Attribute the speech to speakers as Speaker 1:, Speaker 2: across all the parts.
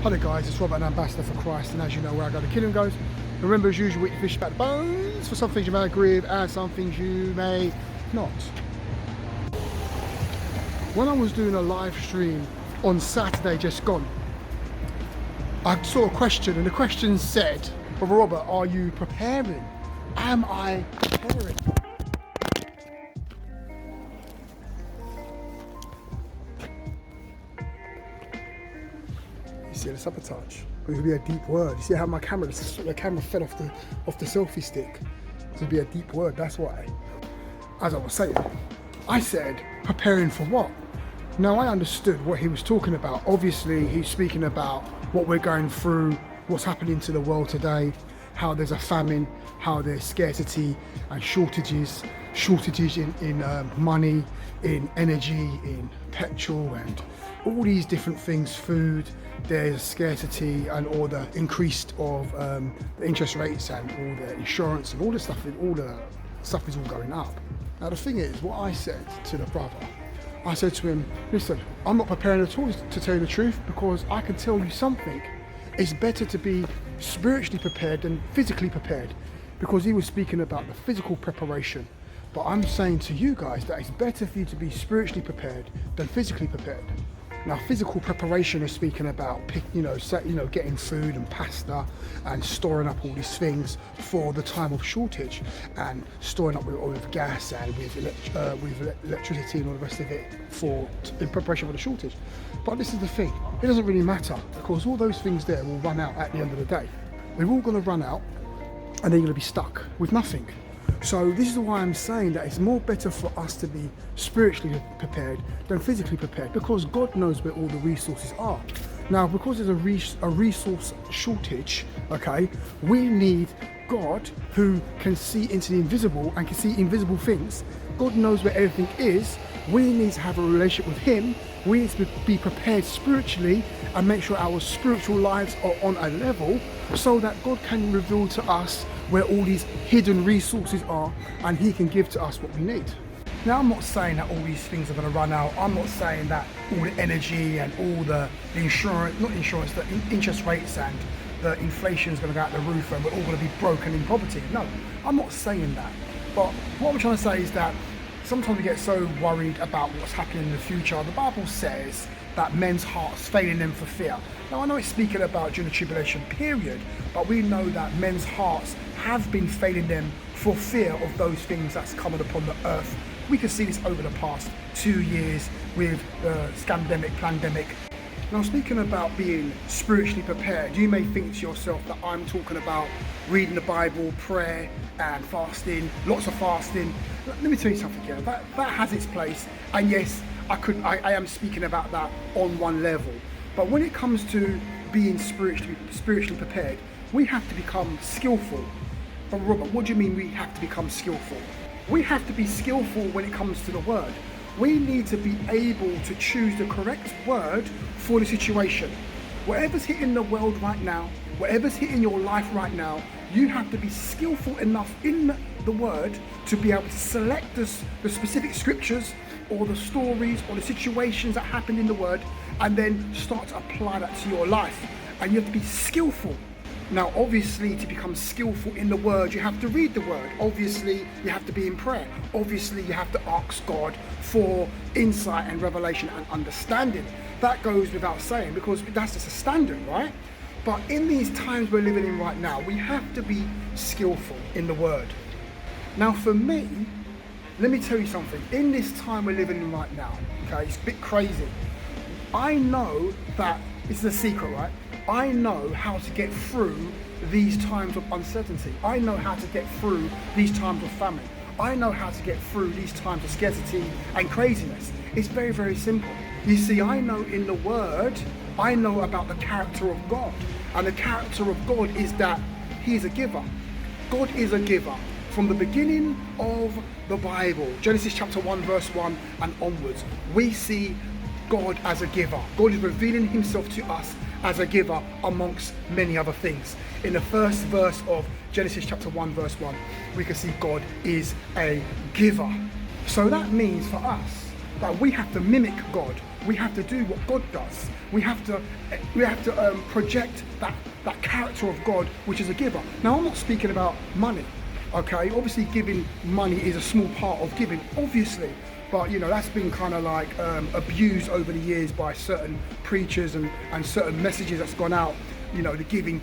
Speaker 1: Hello guys, it's Robert, an ambassador for Christ, and as you know, where I go the kingdom goes. Remember, as usual, eat the fish about the bones. For some things you may agree with and some things you may not. When I was doing a live stream on Saturday just gone, I saw a question, and the question said, Brother Robert, are you preparing? Am I preparing? You see the sabotage? It would be a deep word. You see how the camera fell off the selfie stick? It would be a deep word, that's why. As I was saying, I said, preparing for what? Now I understood what he was talking about. Obviously, he's speaking about what we're going through, what's happening to the world today, how there's a famine, how there's scarcity and shortages in money, in energy, in petrol, and all these different things, food. There's scarcity and all the increased of the interest rates and all the insurance and all the stuff is all going up. Now the thing is, what I said to the brother, I said to him, listen, I'm not preparing at all to tell you the truth, because I can tell you something. It's better to be spiritually prepared than physically prepared, because he was speaking about the physical preparation. But I'm saying to you guys that it's better for you to be spiritually prepared than physically prepared. Now, physical preparation is speaking about, getting food and pasta and storing up all these things for the time of shortage, and storing up with gas and with electricity and all the rest of it in preparation for the shortage. But this is the thing, it doesn't really matter, because all those things there will run out at the end of the day. They're all going to run out, and then you're going to be stuck with nothing. So this is why I'm saying that it's more better for us to be spiritually prepared than physically prepared, because God knows where all the resources are. Now, because there's a resource shortage, okay, we need God, who can see into the invisible and can see invisible things. God knows where everything is. We need to have a relationship with Him. We need to be prepared spiritually and make sure our spiritual lives are on a level so that God can reveal to us where all these hidden resources are, and He can give to us what we need. Now, I'm not saying that all these things are going to run out. I'm not saying that all the energy and all the interest rates and the inflation is going to go out the roof and we're all going to be broken in poverty. No, I'm not saying that. But what I'm trying to say is that sometimes we get so worried about what's happening in the future. The Bible says that men's hearts failing them for fear. Now, I know it's speaking about during the tribulation period, but we know that men's hearts have been failing them for fear of those things that's coming upon the earth. We can see this over the past 2 years with the scandemic, pandemic. Now, speaking about being spiritually prepared, you may think to yourself that I'm talking about reading the Bible, prayer and fasting, lots of fasting. Let me tell you something here, that has its place, and yes, I am speaking about that on one level. But when it comes to being spiritually prepared, we have to become skillful. But Robert, what do you mean we have to become skillful? We have to be skillful when it comes to the word. We need to be able to choose the correct word for the situation. Whatever's hitting the world right now, whatever's hitting your life right now, you have to be skillful enough in the word to be able to select the specific scriptures or the stories or the situations that happen in the word, and then start to apply that to your life. And you have to be skillful. Now, obviously, to become skillful in the word, you have to read the word. Obviously, you have to be in prayer. Obviously, you have to ask God for insight and revelation and understanding. That goes without saying, because that's just a standard, right? But in these times we're living in right now, we have to be skillful in the word. Now, for me, let me tell you something. In this time we're living in right now, okay, it's a bit crazy. I know that, this is a secret, right? I know how to get through these times of uncertainty. I know how to get through these times of famine. I know how to get through these times of scarcity and craziness. It's very, very simple. You see, I know in the word, I know about the character of God. And the character of God is that He is a giver. God is a giver. From the beginning of the Bible, Genesis chapter 1, verse 1 and onwards, we see God as a giver. God is revealing Himself to us as a giver amongst many other things. In the first verse of Genesis chapter 1, verse 1, we can see God is a giver. So that means for us that we have to mimic God. We have to do what God does. We have to project that character of God, which is a giver. Now, I'm not speaking about money, okay? Obviously, giving money is a small part of giving, obviously. But, you know, that's been kind of like abused over the years by certain preachers and certain messages that's gone out. You know, the giving.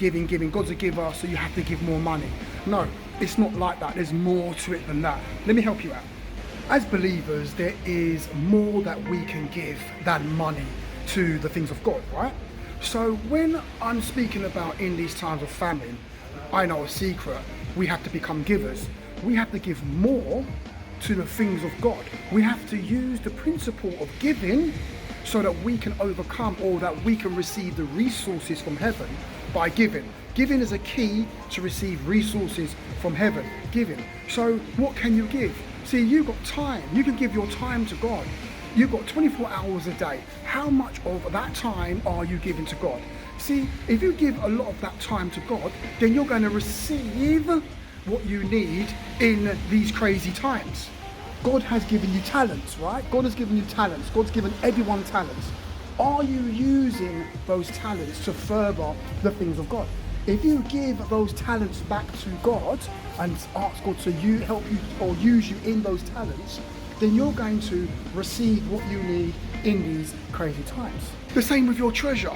Speaker 1: God's a giver, so you have to give more money. No, it's not like that. There's more to it than that. Let me help you out. As believers, there is more that we can give than money to the things of God, right? So when I'm speaking about in these times of famine, I know a secret. We have to become givers. We have to give more to the things of God. We have to use the principle of giving so that we can overcome, or that we can receive the resources from heaven by giving. Giving is a key to receive resources from heaven. Giving. So what can you give? See, you've got time. You can give your time to God. You've got 24 hours a day. How much of that time are you giving to God? See, if you give a lot of that time to God, then you're going to receive what you need in these crazy times. God has given you talents, right? God has given you talents. God's given everyone talents. Are you using those talents to further the things of God? If you give those talents back to God and ask God to help you or use you in those talents, then you're going to receive what you need in these crazy times. The same with your treasure.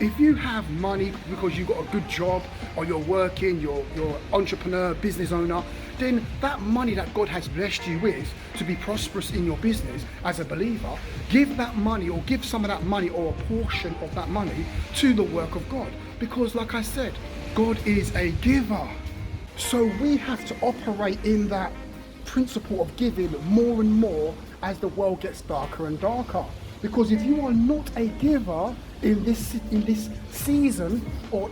Speaker 1: If you have money because you've got a good job, or you're working, you're entrepreneur, business owner, then that money that God has blessed you with to be prosperous in your business as a believer, give that money, or give some of that money or a portion of that money to the work of God. Because like I said, God is a giver. So we have to operate in that principle of giving more and more as the world gets darker and darker. Because if you are not a giver in this season, or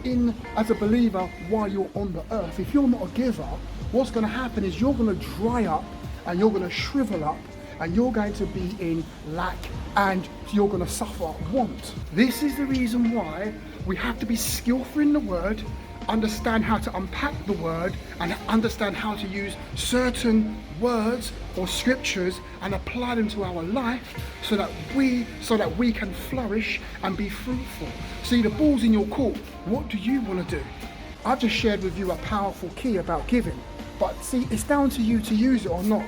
Speaker 1: as a believer while you're on the earth, if you're not a giver, what's going to happen is you're going to dry up and you're going to shrivel up and you're going to be in lack and you're going to suffer want. This is the reason why we have to be skillful in the word, understand how to unpack the word, and understand how to use certain words or scriptures and apply them to our life so that we can flourish and be fruitful. See, the ball's in your court. What do you want to do? I've just shared with you a powerful key about giving, but see, it's down to you to use it or not.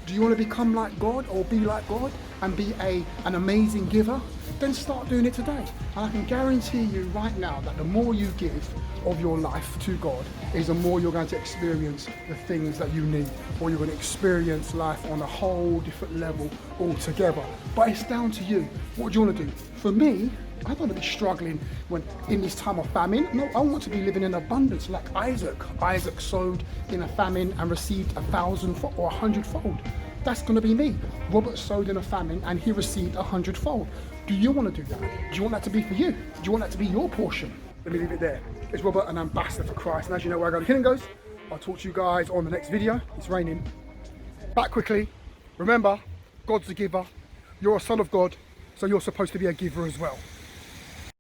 Speaker 1: Do you want to become like God or be like God and be an amazing giver? Then start doing it today. And I can guarantee you right now that the more you give of your life to God is the more you're going to experience the things that you need, or you're going to experience life on a whole different level altogether. But it's down to you. What do you want to do? For me, I don't want to be struggling when in this time of famine. No, I want to be living in abundance like Isaac. Isaac sowed in a famine and received 1,000 or 100-fold. That's going to be me. Robert sowed in a famine and he received 100-fold. Do you want to do that? Do you want that to be for you? Do you want that to be your portion? Let me leave it there. It's Robert, an ambassador for Christ. And as you know where I go, the killing goes. I'll talk to you guys on the next video. It's raining. Back quickly. Remember, God's a giver. You're a son of God, so you're supposed to be a giver as well.